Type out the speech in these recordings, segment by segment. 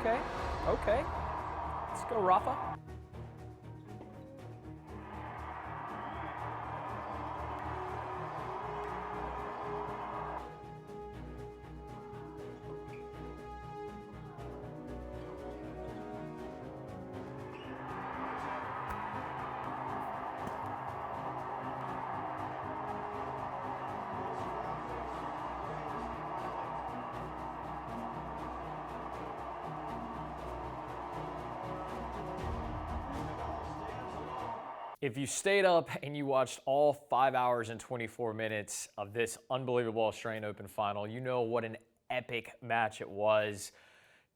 Okay. Okay. Let's go, Rafa. If you stayed up and you watched all 5 hours and 24 minutes of this unbelievable Australian Open final, you know what an epic match it was.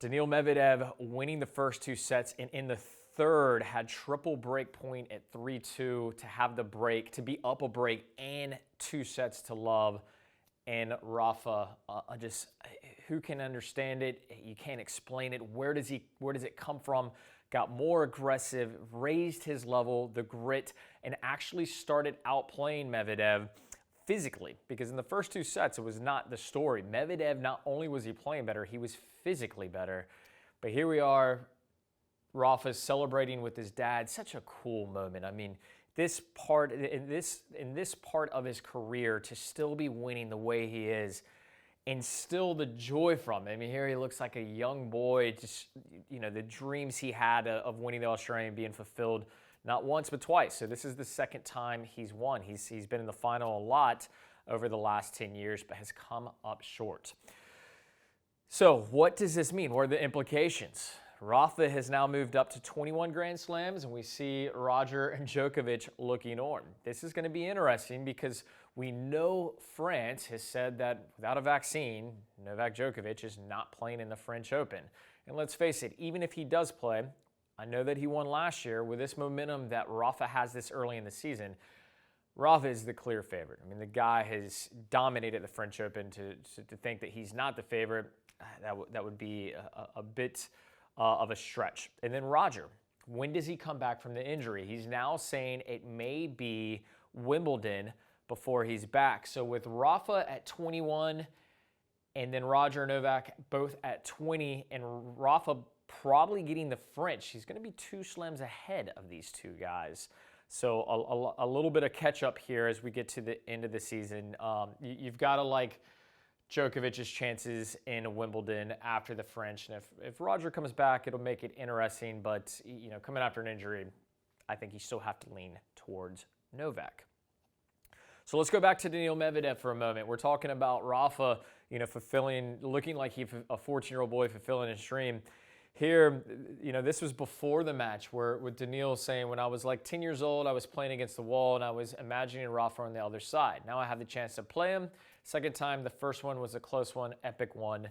Daniil Medvedev winning the first 2 sets, and in the third had triple break point at 3-2 to have the break, to be up a break and 2 sets to love. And Rafa, just who can understand it? You can't explain it. Where does it come from? Got more aggressive, raised his level, the grit, and actually started outplaying Medvedev physically. Because in the first 2 sets, it was not the story. Medvedev, not only was he playing better, he was physically better. But here we are, Rafa's celebrating with his dad. Such a cool moment. I mean, this part in this part of his career, to still be winning the way he is, and still the joy from it. I mean, here he looks like a young boy, just, you know, the dreams he had of winning the Australian being fulfilled not once but twice. So this is the second time he's won. He's been in the final a lot over the last 10 years, but has come up short. So what does this mean? What are the implications? Rafa has now moved up to 21 Grand Slams, and we see Roger and Djokovic looking on. This is going to be interesting because we know France has said that without a vaccine, Novak Djokovic is not playing in the French Open. And let's face it, even if he does play, I know that he won last year. With this momentum that Rafa has this early in the season, Rafa is the clear favorite. I mean, the guy has dominated the French Open. To think that he's not the favorite, that would be a bit of a stretch. And then Roger, when does he come back from the injury? He's now saying it may be Wimbledon before he's back. So with Rafa at 21 and then Roger and Novak both at 20, and Rafa probably getting the French, he's going to be 2 slams ahead of these 2 guys. So a little bit of catch up here as we get to the end of the season. You've got to like Djokovic's chances in Wimbledon after the French. And if Roger comes back, it'll make it interesting. But, you know, coming after an injury, I think you still have to lean towards Novak. So let's go back to Daniil Medvedev for a moment. We're talking about Rafa, you know, looking like he's a 14-year-old boy fulfilling his dream. Here, you know, this was before the match with Daniil saying, when I was like 10 years old, I was playing against the wall and I was imagining Rafa on the other side. Now I have the chance to play him. Second time, the first one was a close one, epic one,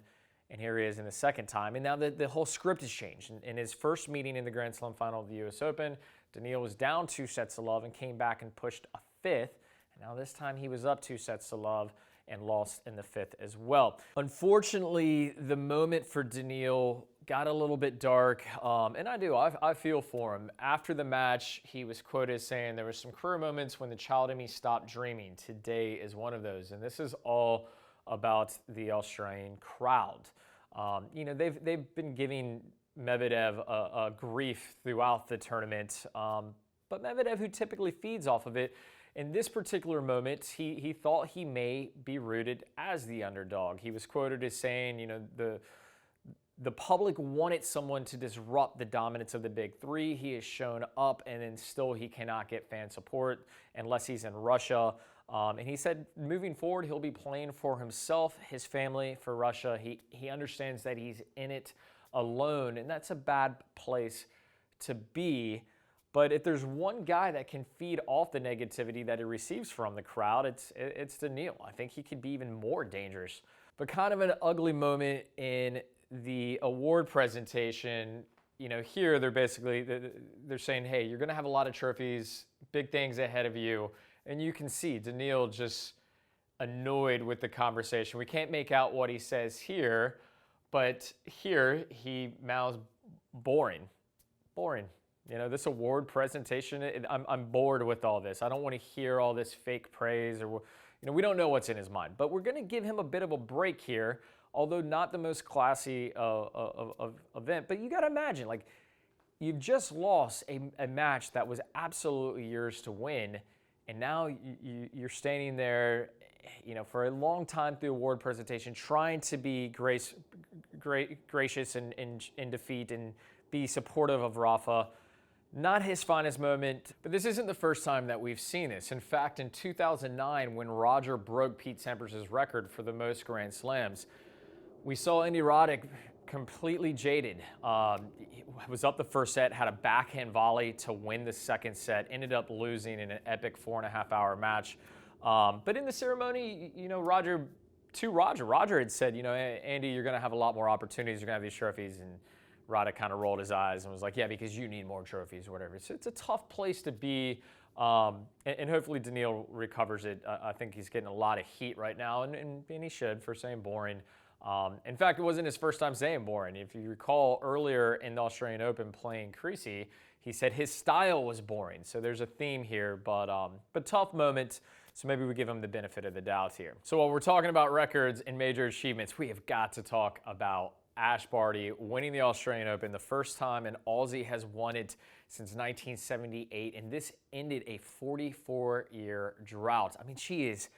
and here he is in the second time. And now the whole script has changed. In his first meeting in the Grand Slam final of the US Open, Daniil was down 2 sets to love and came back and pushed a 5th. And now this time he was up 2 sets to love and lost in the 5th as well. Unfortunately, the moment for Daniil got a little bit dark, and I feel for him. After the match, he was quoted as saying, there were some career moments when the child in me stopped dreaming. Today is one of those. And this is all about the Australian crowd. You know, they've been giving Medvedev a grief throughout the tournament, but Medvedev, who typically feeds off of it, in this particular moment, he thought he may be rooted as the underdog. He was quoted as saying, you know, the public wanted someone to disrupt the dominance of the big 3. He has shown up, and then still he cannot get fan support unless he's in Russia. And he said moving forward, he'll be playing for himself, his family, for Russia. He understands that he's in it alone, and that's a bad place to be. But if there's one guy that can feed off the negativity that he receives from the crowd, it's Daniil. I think he could be even more dangerous. But kind of an ugly moment in the award presentation. You know, here they're saying, hey, you're going to have a lot of trophies, big things ahead of you. And you can see Daniil just annoyed with the conversation. We can't make out what he says here, but here he mouths boring. Boring. You know, this award presentation, I'm bored with all this. I don't want to hear all this fake praise, or, you know, we don't know what's in his mind. But we're going to give him a bit of a break here although not the most classy of event. But you got to imagine, like, you've just lost a match that was absolutely yours to win, and now you're standing there, for a long time through award presentation, trying to be gracious in defeat and be supportive of Rafa. Not his finest moment, but this isn't the first time that we've seen this. In fact, in 2009, when Roger broke Pete Sampras' record for the most Grand Slams, we saw Andy Roddick completely jaded. Was up the first set, had a backhand volley to win the second set, ended up losing in an epic 4.5-hour match. But in the ceremony, Roger had said, Andy, you're going to have a lot more opportunities. You're going to have these trophies. And Roddick kind of rolled his eyes and was like, yeah, because you need more trophies or whatever. So it's a tough place to be. And hopefully Daniil recovers it. I think he's getting a lot of heat right now, and he should, for saying boring. In fact, it wasn't his first time saying boring. If you recall earlier in the Australian Open playing Kyrigos, he said his style was boring. So there's a theme here, but tough moment. So maybe we give him the benefit of the doubt here. So while we're talking about records and major achievements, we have got to talk about Ash Barty winning the Australian Open, the first time an Aussie has won it since 1978, and this ended a 44-year drought. I mean, she is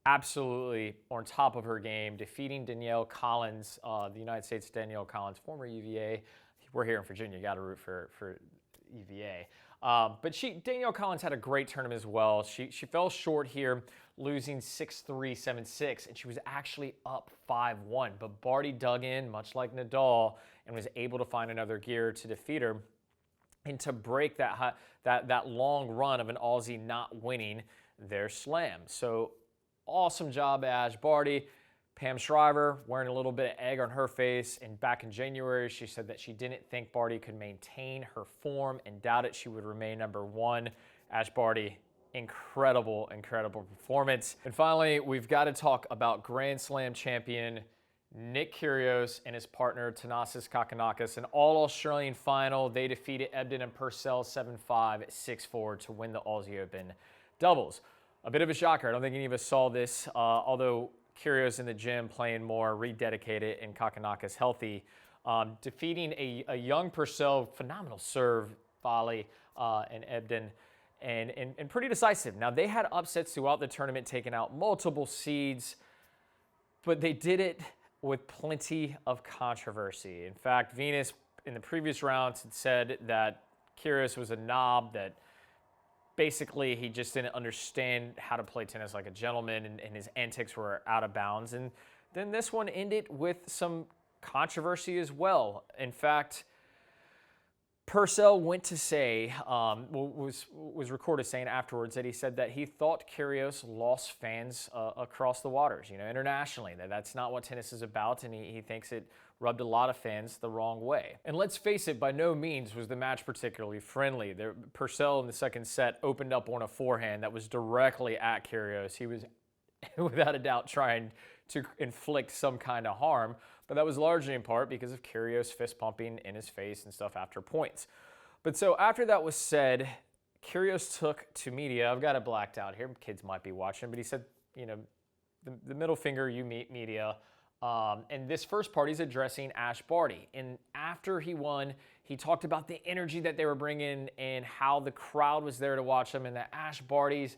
absolutely on top of her game, defeating Danielle Collins, the United States Danielle Collins, former UVA. We're here in Virginia, you got to root for UVA. But Danielle Collins had a great tournament as well. She fell short here, losing 6-3, 7-6, and she was actually up 5-1. But Barty dug in, much like Nadal, and was able to find another gear to defeat her and to break that long run of an Aussie not winning their slam. So awesome job, Ash Barty. Pam Shriver wearing a little bit of egg on her face, and back in January, she said that she didn't think Barty could maintain her form and doubted she would remain number one. Ash Barty, incredible performance. And finally, we've got to talk about Grand Slam champion Nick Kyrgios and his partner Thanasis Kokkinakis. An all-Australian final. They defeated Ebden and Purcell 7-5, 6-4 to win the Aussie Open doubles. A bit of a shocker. I don't think any of us saw this, although Kyrgios in the gym playing more, rededicated, and Kokkinakis healthy. Defeating a young Purcell, phenomenal serve, volley, and Ebden, and pretty decisive. Now, they had upsets throughout the tournament, taking out multiple seeds, but they did it with plenty of controversy. In fact, Venus, in the previous rounds, had said that Kyrgios was a knob, that basically he just didn't understand how to play tennis like a gentleman, and his antics were out of bounds. And then this one ended with some controversy as well. In fact, Purcell went to say, was recorded saying afterwards that he said that he thought Kyrgios lost fans across the waters, internationally. That's not what tennis is about, and he thinks it rubbed a lot of fans the wrong way. And let's face it, by no means was the match particularly friendly. Purcell in the second set opened up on a forehand that was directly at Kyrgios. He was, without a doubt, trying to inflict some kind of harm, but that was largely in part because of Kyrgios fist pumping in his face and stuff after points. But so after that was said, Kyrgios took to media. I've got it blacked out here. Kids might be watching, but he said, the middle finger, you meet media. And this first part, he's addressing Ash Barty. And after he won, he talked about the energy that they were bringing and how the crowd was there to watch them, and that Ash Barty's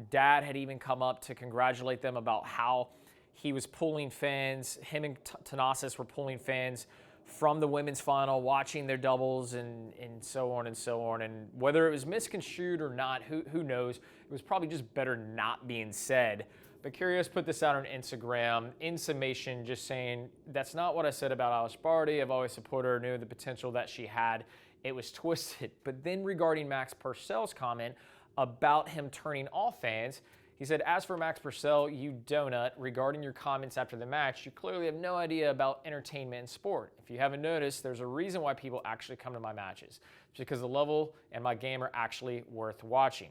dad had even come up to congratulate them about how he was pulling fans. Him and Thanasis were pulling fans from the women's final, watching their doubles and so on and so on. And whether it was misconstrued or not, who knows? It was probably just better not being said. But Kyrgios put this out on Instagram in summation, just saying, that's not what I said about Ash Barty. I've always supported her, knew the potential that she had. It was twisted. But then regarding Max Purcell's comment about him turning off fans, he said, as for Max Purcell, you donut, regarding your comments after the match, you clearly have no idea about entertainment and sport. If you haven't noticed, there's a reason why people actually come to my matches. It's because the level and my game are actually worth watching.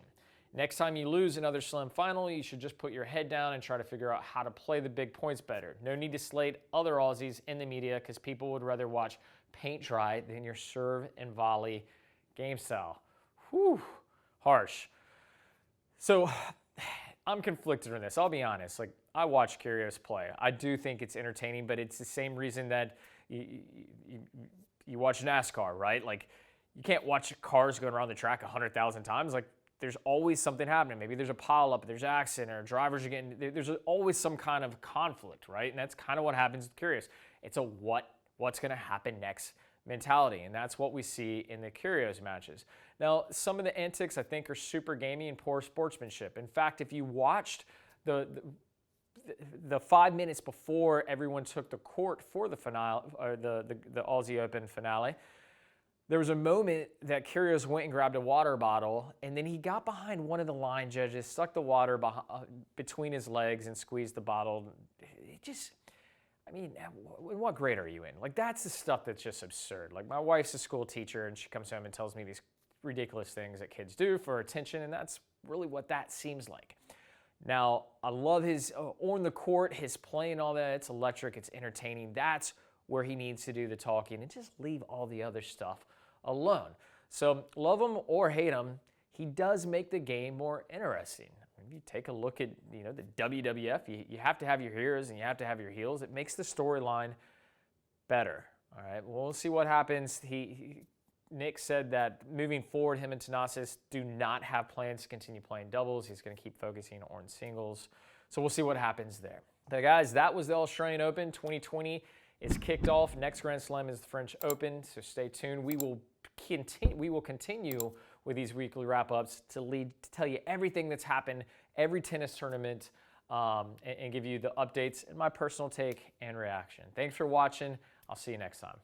Next time you lose another slam final, you should just put your head down and try to figure out how to play the big points better. No need to slate other Aussies in the media because people would rather watch paint dry than your serve and volley game style. Whew, harsh. So I'm conflicted on this. I'll be honest. Like, I watch Kyrigos play. I do think it's entertaining, but it's the same reason that you watch NASCAR, right? Like, you can't watch cars going around the track 100,000 times. Like, there's always something happening. Maybe there's a pileup, there's an accident, or drivers are getting, there's always some kind of conflict, right? And that's kind of what happens with Kyrgios. It's a what's going to happen next mentality, and that's what we see in the Kyrgios matches. Now, some of the antics I think are super gamey and poor sportsmanship. In fact, if you watched the 5 minutes before everyone took the court for the finale, or the Aussie Open finale, there was a moment that Kyrgios went and grabbed a water bottle, and then he got behind one of the line judges, stuck the water between his legs, and squeezed the bottle. It just, I mean, what grade are you in? Like, that's the stuff that's just absurd. Like, my wife's a school teacher, and she comes home and tells me these ridiculous things that kids do for attention, and that's really what that seems like. Now, I love his on the court, his play and all that. It's electric, it's entertaining. That's where he needs to do the talking, and just leave all the other stuff alone. So, love him or hate him, he does make the game more interesting. If you take a look at, the WWF, you have to have your heroes and you have to have your heels. It makes the storyline better. All right, well, we'll see what happens. Nick said that moving forward, him and Thanasis do not have plans to continue playing doubles. He's going to keep focusing on singles. So we'll see what happens there. So guys, that was the Australian Open 2020. It's kicked off. Next Grand Slam is the French Open, so stay tuned. We will continue with these weekly wrap-ups to tell you everything that's happened, every tennis tournament, and give you the updates and my personal take and reaction. Thanks for watching. I'll see you next time.